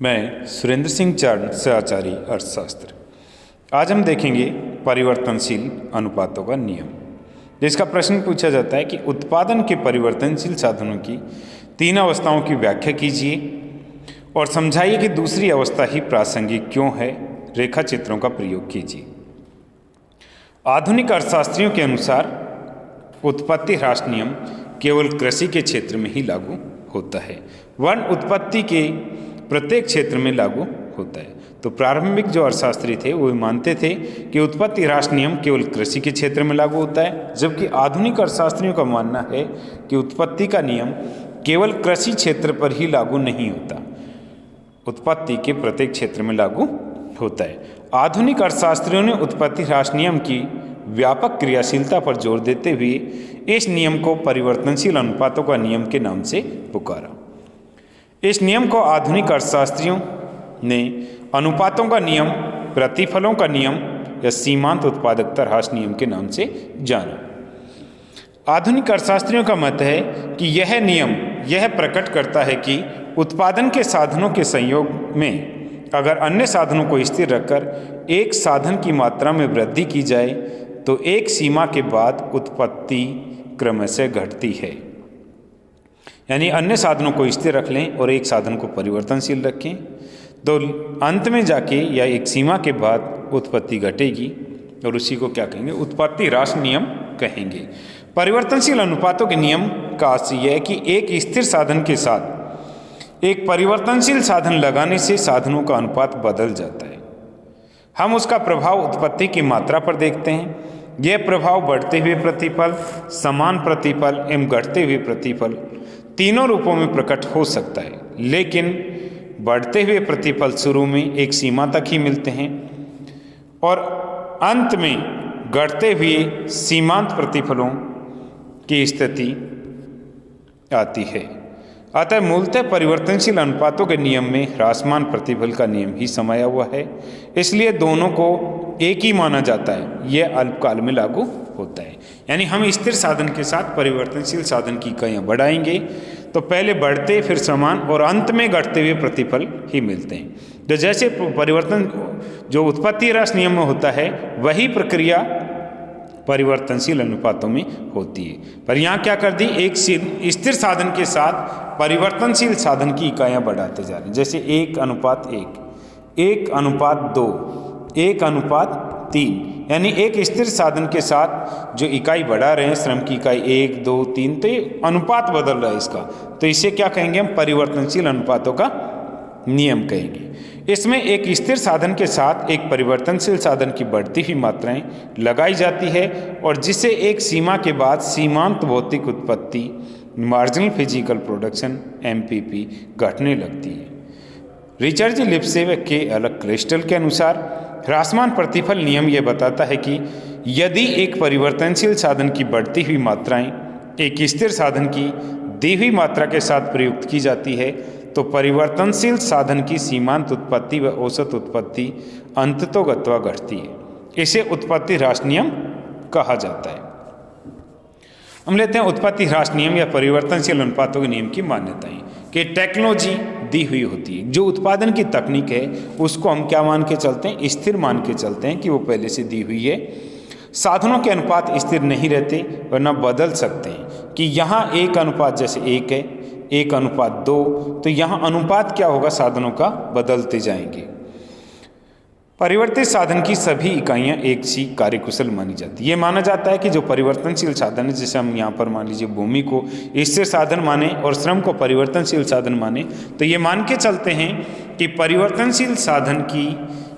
मैं सुरेंद्र सिंह चरण सहचारी अर्थशास्त्र। आज हम देखेंगे परिवर्तनशील अनुपातों का नियम, जिसका प्रश्न पूछा जाता है कि उत्पादन के परिवर्तनशील साधनों की तीन अवस्थाओं की व्याख्या कीजिए और समझाइए कि दूसरी अवस्था ही प्रासंगिक क्यों है। रेखा चित्रों का प्रयोग कीजिए। आधुनिक अर्थशास्त्रियों के अनुसार उत्पत्ति ह्रास नियम केवल कृषि के क्षेत्र में ही लागू होता है, वर्ण उत्पत्ति के प्रत्येक क्षेत्र में लागू होता है। तो प्रारंभिक जो अर्थशास्त्री थे वो मानते थे कि उत्पत्ति ह्रास नियम केवल कृषि के क्षेत्र में लागू होता है, जबकि आधुनिक अर्थशास्त्रियों का मानना है कि उत्पत्ति का नियम केवल कृषि क्षेत्र पर ही लागू नहीं होता, उत्पत्ति के प्रत्येक क्षेत्र में लागू होता है। आधुनिक अर्थशास्त्रियों ने उत्पत्ति ह्रास नियम की व्यापक क्रियाशीलता पर जोर देते हुए इस नियम को परिवर्तनशील अनुपातों का नियम के नाम से पुकारा। इस नियम को आधुनिक अर्थशास्त्रियों ने अनुपातों का नियम, प्रतिफलों का नियम या सीमांत उत्पादकता ह्रास नियम के नाम से जाना। आधुनिक अर्थशास्त्रियों का मत है कि यह नियम यह प्रकट करता है कि उत्पादन के साधनों के संयोग में अगर अन्य साधनों को स्थिर रखकर एक साधन की मात्रा में वृद्धि की जाए तो एक सीमा के बाद उत्पत्ति क्रमशः घटती है। यानी अन्य साधनों को स्थिर रख लें और एक साधन को परिवर्तनशील रखें तो अंत में जाके या एक सीमा के बाद उत्पत्ति घटेगी और उसी को क्या कहेंगे, उत्पत्ति ह्रास नियम कहेंगे। परिवर्तनशील अनुपातों के नियम का अर्थ यह है कि एक स्थिर साधन के साथ एक परिवर्तनशील साधन लगाने से साधनों का अनुपात बदल जाता है। हम उसका प्रभाव उत्पत्ति की मात्रा पर देखते हैं। यह प्रभाव बढ़ते हुए प्रतिफल, समान प्रतिफल एवं घटते हुए प्रतिफल तीनों रूपों में प्रकट हो सकता है, लेकिन बढ़ते हुए प्रतिफल शुरू में एक सीमा तक ही मिलते हैं और अंत में घटते हुए सीमांत प्रतिफलों की स्थिति आती है। अतः मूलतः परिवर्तनशील अनुपातों के नियम में ह्रासमान प्रतिफल का नियम ही समाया हुआ है, इसलिए दोनों को एक ही माना जाता है। यह अल्पकाल में लागू होता है। यानी हम स्थिर साधन के साथ परिवर्तनशील साधन की इकाइयाँ बढ़ाएंगे तो पहले बढ़ते फिर समान और अंत में घटते हुए प्रतिफल ही मिलते हैं। तो जैसे परिवर्तन जो उत्पत्ति ह्रास नियम में होता है वही प्रक्रिया परिवर्तनशील अनुपातों में होती है, पर यहाँ क्या कर दी, एक स्थिर साधन के साथ परिवर्तनशील साधन की इकाइयाँ बढ़ाते जा रहे हैं। जैसे 1:1, 1:2, 1:3, यानी एक स्थिर साधन के साथ जो इकाई बढ़ा रहे हैं, श्रम की इकाई 1, 2, 3, तो ये अनुपात बदल रहा है इसका, तो इसे क्या कहेंगे हम, परिवर्तनशील अनुपातों का नियम कहेंगे। इसमें एक स्थिर साधन के साथ एक परिवर्तनशील साधन की बढ़ती हुई मात्राएं लगाई जाती है और जिससे एक सीमा के बाद सीमांत भौतिक उत्पत्ति, मार्जिनल फिजिकल प्रोडक्शन MPP घटने लगती है। रिचर्ड लिप्सेव के अलग क्रिस्टल के अनुसार ह्रासमान प्रतिफल नियम यह बताता है कि यदि एक परिवर्तनशील साधन की बढ़ती हुई मात्राएं एक स्थिर साधन की दी हुई मात्रा के साथ प्रयुक्त की जाती है तो परिवर्तनशील साधन की सीमांत उत्पत्ति व औसत उत्पत्ति अंततोगत्वा घटती है। इसे उत्पत्ति ह्रास नियम कहा जाता है। हम लेते हैं उत्पत्ति ह्रास नियम या परिवर्तनशील अनुपातों के नियम की मान्यताएं कि टेक्नोलॉजी दी हुई होती है। जो उत्पादन की तकनीक है उसको हम क्या मान के चलते हैं, स्थिर मान के चलते हैं कि वो पहले से दी हुई है। साधनों के अनुपात स्थिर नहीं रहते वरना बदल सकते हैं कि यहाँ 1:, जैसे 1 है, 1:2, तो यहाँ अनुपात क्या होगा, साधनों का बदलते जाएंगे। परिवर्तित साधन की सभी इकाइयाँ एक सी कार्यकुशल मानी जाती है। ये माना जाता है कि जो परिवर्तनशील साधन है, जैसे हम यहाँ पर मान लीजिए भूमि को स्थिर साधन माने और श्रम को परिवर्तनशील साधन माने, तो ये मान के चलते हैं कि परिवर्तनशील साधन की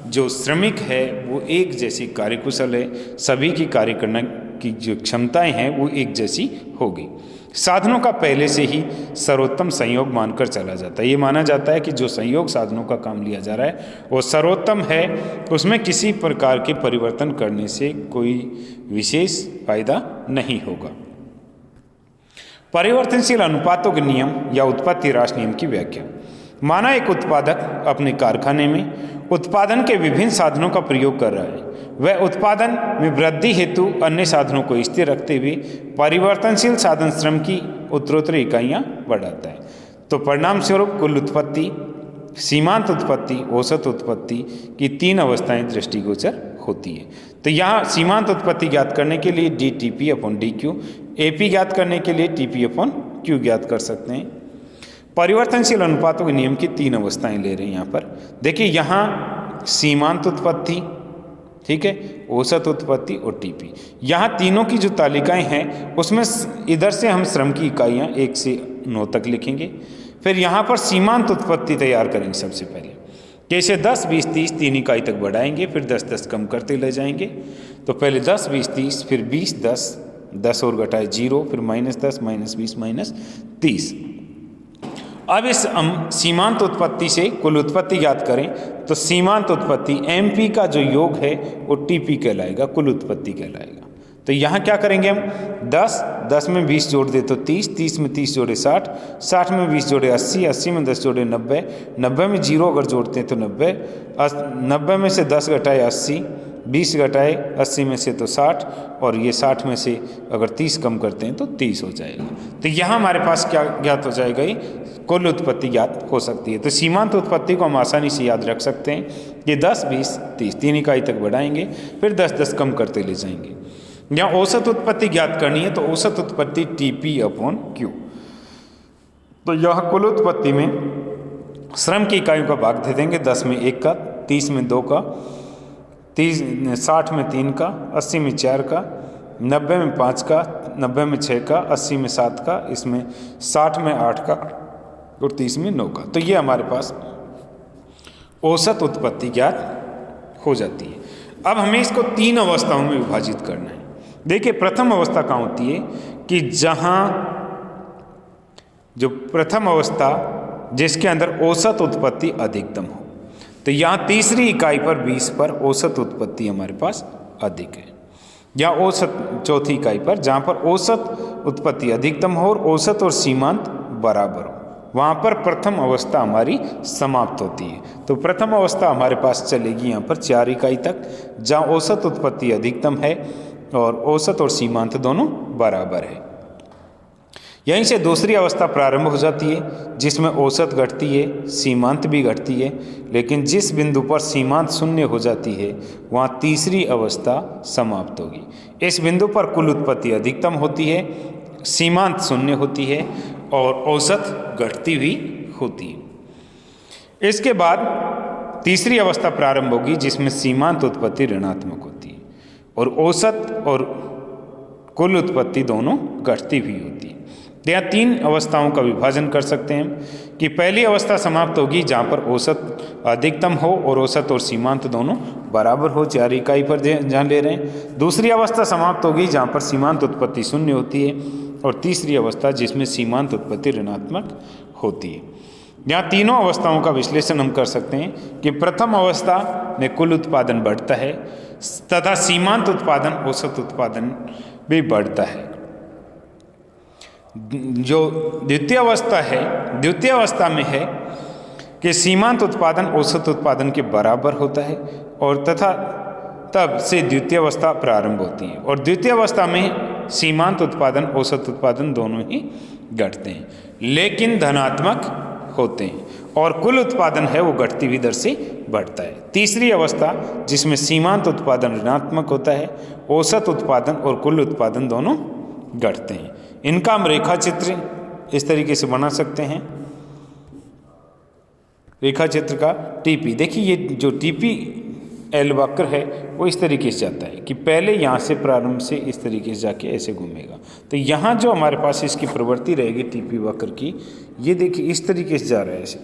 जो श्रमिक है वो एक जैसी कार्यकुशल है, सभी की कार्य करने की जो क्षमताएं हैं वो एक जैसी होगी। साधनों का पहले से ही सर्वोत्तम संयोग मानकर चला जाता है। ये माना जाता है कि जो संयोग साधनों का काम लिया जा रहा है वो सर्वोत्तम है, उसमें किसी प्रकार के परिवर्तन करने से कोई विशेष फायदा नहीं होगा। परिवर्तनशील अनुपातों के नियम या उत्पत्ति ह्रास नियम की व्याख्या। माना एक उत्पादक अपने कारखाने में उत्पादन के विभिन्न साधनों का प्रयोग कर रहा है, वह उत्पादन में वृद्धि हेतु अन्य साधनों को स्थिर रखते हुए परिवर्तनशील साधन श्रम की उत्तरोत्तर इकाइयाँ बढ़ाता है। तो परिणाम स्वरूप कुल उत्पत्ति सीमांत उत्पत्ति, औसत उत्पत्ति की 3 अवस्थाएं दृष्टिगोचर होती है। तो यहाँ सीमांत उत्पत्ति ज्ञात करने के लिए dTp/dq, AP ज्ञात करने के लिए Tp/q ज्ञात कर सकते हैं। परिवर्तनशील अनुपातों के नियम की 3 अवस्थाएं ले रहे हैं यहाँ पर। देखिए यहाँ सीमांत उत्पत्ति, ठीक है, औसत उत्पत्ति और टीपी, यहाँ तीनों की जो तालिकाएं हैं उसमें इधर से हम श्रम की इकाइयाँ 1 से 9 तक लिखेंगे। फिर यहाँ पर सीमांत उत्पत्ति तैयार करेंगे सबसे पहले, कैसे 10, 20, 30 3 इकाई तक बढ़ाएंगे, फिर 10, 10 कम करते ले जाएंगे। तो पहले 10, 20, 30, फिर 20, 10, 10 और घटाए 0, फिर -10, -20, -30। अब इस सीमांत उत्पत्ति से कुल उत्पत्ति ज्ञात करें तो सीमांत उत्पत्ति MP का जो योग है वो TP कहलाएगा, कुल उत्पत्ति कहलाएगा। तो यहाँ क्या करेंगे हम 10, 10 में 20 जोड़ दे तो 30, 30 में 30 जोड़े 60, 60 में 20 जोड़े 80, 80 में 10 जोड़े 90, 90 में 0 अगर जोड़ते हैं तो 90, 90 में से 10 घटाए 80, 20 घटाए 80 में से तो 60, और ये 60 में से अगर 30 कम करते हैं तो 30 हो जाएगा। तो यहाँ हमारे पास क्या ज्ञात हो जाएगा, ये कुल उत्पत्ति ज्ञात हो सकती है। तो सीमांत उत्पत्ति को हम आसानी से याद रख सकते हैं कि 10, 20, 30 3 इकाई तक बढ़ाएंगे, फिर 10, 10 कम करते ले जाएंगे। यहाँ औसत उत्पत्ति ज्ञात करनी है तो औसत उत्पत्ति Tp/q। तो यहाँ कुल उत्पत्ति में श्रम की इकाइयों का भाग दे देंगे, 10 में 1 का, 30 में 2 का, 60 में 3 का, 80 में 4 का, 90 में 5 का, 90 में 6 का, 80 में 7 का, इसमें 60 में 8 का और 30 में 9 का। तो ये हमारे पास औसत उत्पत्ति ज्ञात हो जाती है। अब हमें इसको 3 अवस्थाओं में विभाजित करना है। देखिए प्रथम अवस्था कहाँ होती है कि जहाँ जो प्रथम अवस्था जिसके अंदर औसत उत्पत्ति अधिकतम हो, तो यहाँ तीसरी इकाई पर 20 पर औसत उत्पत्ति हमारे पास अधिक है, या औसत चौथी इकाई पर जहाँ पर औसत उत्पत्ति अधिकतम हो और औसत और सीमांत बराबर हो, वहाँ पर प्रथम अवस्था हमारी समाप्त होती है। तो प्रथम अवस्था हमारे पास चलेगी यहाँ पर 4 इकाई तक, जहाँ औसत उत्पत्ति अधिकतम है और औसत और सीमांत दोनों बराबर है। यहीं से दूसरी अवस्था प्रारंभ हो जाती है जिसमें औसत घटती है, सीमांत भी घटती है, लेकिन जिस बिंदु पर सीमांत 0 हो जाती है वहाँ तीसरी अवस्था समाप्त होगी। इस बिंदु पर कुल उत्पत्ति अधिकतम होती है, सीमांत 0 होती है और औसत घटती हुई होती है। इसके बाद तीसरी अवस्था प्रारंभ होगी जिसमें सीमांत उत्पत्ति ऋणात्मक होती है और औसत और कुल उत्पत्ति दोनों घटती हुई होती है। तो यहाँ 3 अवस्थाओं का विभाजन कर सकते हैं कि पहली अवस्था समाप्त होगी जहाँ पर औसत अधिकतम हो और औसत और सीमांत दोनों बराबर हो, 4 इकाई पर जहाँ ले रहे हैं। दूसरी अवस्था समाप्त होगी जहाँ पर सीमांत उत्पत्ति 0 होती है, और तीसरी अवस्था जिसमें सीमांत उत्पत्ति ऋणात्मक होती है। यहाँ तीनों अवस्थाओं का विश्लेषण हम कर सकते हैं कि प्रथम अवस्था में कुल उत्पादन बढ़ता है तथा सीमांत उत्पादन औसत उत्पादन भी बढ़ता है। जो द्वितीय अवस्था है, द्वितीय अवस्था में है कि सीमांत उत्पादन औसत उत्पादन के बराबर होता है और तथा तब से द्वितीय अवस्था प्रारंभ होती है, और द्वितीय अवस्था में सीमांत उत्पादन औसत उत्पादन दोनों ही घटते हैं लेकिन धनात्मक होते हैं, और कुल उत्पादन है वो घटती हुई दर से बढ़ता है। तीसरी अवस्था जिसमें सीमांत उत्पादन ऋणात्मक होता है, औसत उत्पादन और कुल उत्पादन दोनों घटते हैं। इनका हम रेखा चित्र इस तरीके से बना सकते हैं। रेखा चित्र का टीपी, देखिए ये जो टीपी एल वक्र है वो इस तरीके से जाता है कि पहले यहाँ से प्रारंभ से इस तरीके से जाके ऐसे घूमेगा। तो यहाँ जो हमारे पास इसकी प्रवृत्ति रहेगी टीपी वक्र की, ये देखिए इस तरीके से जा रहा है ऐसे,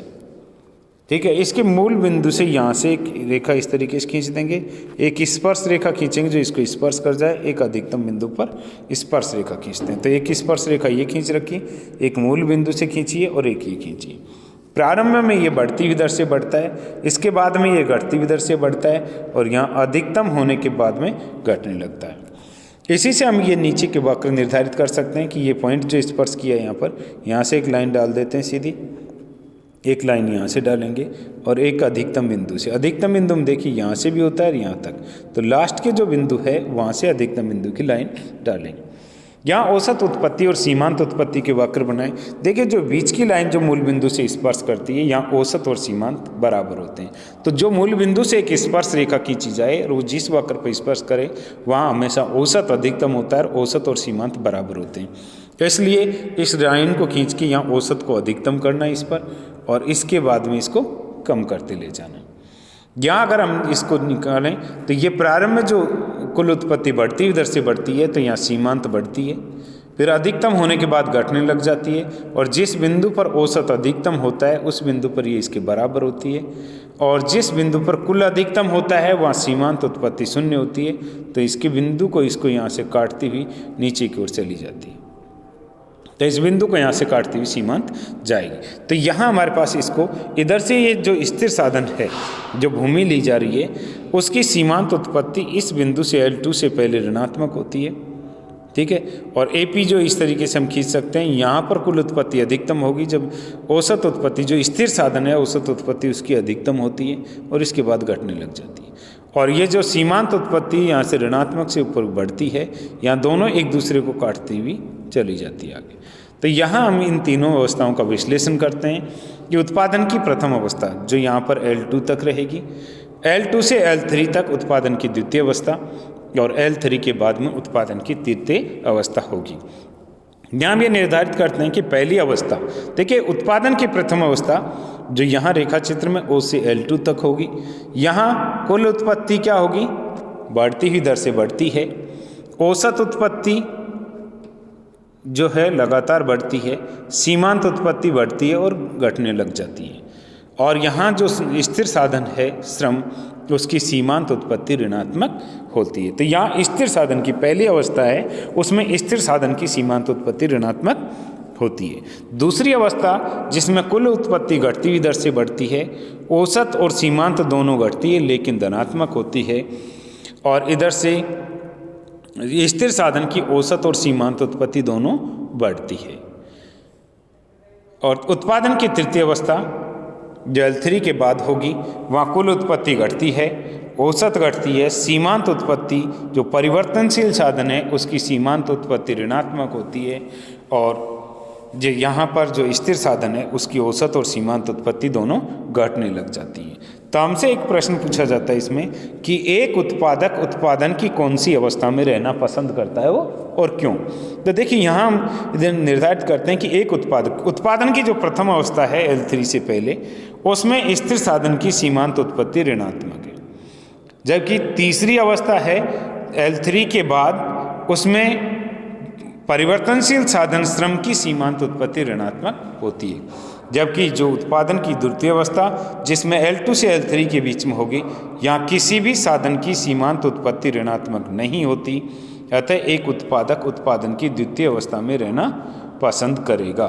ठीक है। इसके मूल बिंदु से यहाँ से एक रेखा इस तरीके से खींच देंगे, एक स्पर्श रेखा खींचेंगे जो इसको स्पर्श कर जाए, एक अधिकतम बिंदु पर स्पर्श रेखा खींचते हैं। तो एक स्पर्श रेखा ये खींच रखी, एक मूल बिंदु से खींचिए और एक ये खींचिए। प्रारंभ में ये बढ़ती हुई दर से बढ़ता है, इसके बाद में ये घटती हुई दर से बढ़ता है, और यहाँ अधिकतम होने के बाद में घटने लगता है। इसी से हम ये नीचे के वक्र निर्धारित कर सकते हैं कि ये पॉइंट जो स्पर्श किया है यहाँ पर, यहाँ से एक लाइन डाल देते हैं सीधी, एक लाइन यहाँ से डालेंगे और एक अधिकतम बिंदु से। अधिकतम बिंदु हम देखिए यहाँ से भी होता है यहाँ तक, तो लास्ट के जो बिंदु है वहाँ से अधिकतम बिंदु की लाइन डालेंगे। यहाँ औसत उत्पत्ति और सीमांत उत्पत्ति के वक्र बनाए। देखिए जो बीच की लाइन जो मूल बिंदु से स्पर्श करती है, यहाँ औसत और सीमांत बराबर होते हैं। तो जो मूल बिंदु से एक स्पर्श रेखा खींची जाए और वो जिस वक्र पर स्पर्श करे वहाँ हमेशा औसत अधिकतम होता है और औसत और सीमांत बराबर होते हैं। तो इसलिए इस लाइन को खींच के यहाँ औसत को अधिकतम करना है इस पर, और इसके बाद में इसको कम करते ले जाना है। यहाँ अगर हम इसको निकालें तो ये प्रारंभ में जो कुल उत्पत्ति बढ़ती है इधर से बढ़ती है, तो यहाँ सीमांत बढ़ती है, फिर अधिकतम होने के बाद घटने लग जाती है, और जिस बिंदु पर औसत अधिकतम होता है उस बिंदु पर ये इसके बराबर होती है, और जिस बिंदु पर कुल अधिकतम होता है वहाँ सीमांत उत्पत्ति शून्य होती है। तो इसके बिंदु को इसको यहाँ से काटती हुई नीचे की ओर चली जाती है, तो इस बिंदु को यहाँ से काटती हुई सीमांत जाएगी। तो यहाँ हमारे पास इसको इधर से ये जो स्थिर साधन है, जो भूमि ली जा रही है, उसकी सीमांत उत्पत्ति इस बिंदु से L2 से पहले ऋणात्मक होती है, ठीक है। और AP जो इस तरीके से हम खींच सकते हैं, यहाँ पर कुल उत्पत्ति अधिकतम होगी जब औसत उत्पत्ति जो स्थिर साधन है औसत उत्पत्ति उसकी अधिकतम होती है और इसके बाद घटने लग जाती है। और ये जो सीमांत उत्पत्ति यहाँ से ऋणात्मक से ऊपर बढ़ती है, यहाँ दोनों एक दूसरे को काटती हुई चली जाती है आगे। तो यहाँ हम इन तीनों अवस्थाओं का विश्लेषण करते हैं कि उत्पादन की प्रथम अवस्था जो यहाँ पर L2 तक रहेगी, L2 से L3 तक उत्पादन की द्वितीय अवस्था, और L3 के बाद में उत्पादन की तृतीय अवस्था होगी। यहाँ हम ये निर्धारित करते हैं कि पहली अवस्था, देखिए उत्पादन की प्रथम अवस्था जो यहाँ रेखा चित्र में O से L2 तक होगी। यहाँ कुल उत्पत्ति क्या होगी, बढ़ती हुई दर से बढ़ती है। औसत उत्पत्ति जो है लगातार बढ़ती है, सीमांत उत्पत्ति बढ़ती है और घटने लग जाती है। और यहाँ जो स्थिर साधन है श्रम, उसकी सीमांत उत्पत्ति ऋणात्मक होती है। तो यहाँ स्थिर साधन की पहली अवस्था है, उसमें स्थिर साधन की सीमांत उत्पत्ति ऋणात्मक होती है। दूसरी अवस्था जिसमें कुल उत्पत्ति घटती हुई दर से बढ़ती है, औसत और सीमांत दोनों घटती है लेकिन धनात्मक होती है, और इधर से स्थिर साधन की औसत और सीमांत उत्पत्ति दोनों बढ़ती है। और उत्पादन की तृतीय अवस्था जो L3 के बाद होगी, वहाँ कुल उत्पत्ति घटती है, औसत घटती है, सीमांत उत्पत्ति जो परिवर्तनशील साधन है उसकी सीमांत उत्पत्ति ऋणात्मक होती है, और जो यहाँ पर जो स्थिर साधन है उसकी औसत और सीमांत उत्पत्ति दोनों घटने लग जाती है। तो हमसे एक प्रश्न पूछा जाता है इसमें कि एक उत्पादक उत्पादन की कौन सी अवस्था में रहना पसंद करता है वो और क्यों। तो देखिए यहाँ हम निर्धारित करते हैं कि एक उत्पादक उत्पादन की जो प्रथम अवस्था है L3 से पहले, उसमें स्थिर साधन की सीमांत उत्पत्ति ऋणात्मक है, जबकि तीसरी अवस्था है L3 के बाद, उसमें परिवर्तनशील साधन श्रम की सीमांत उत्पत्ति ऋणात्मक होती है। जबकि जो उत्पादन की द्वितीय अवस्था जिसमें L2 से L3 के बीच में होगी, यहाँ किसी भी साधन की सीमांत उत्पत्ति ऋणात्मक नहीं होती, अतः एक उत्पादक उत्पादन की द्वितीय अवस्था में रहना पसंद करेगा।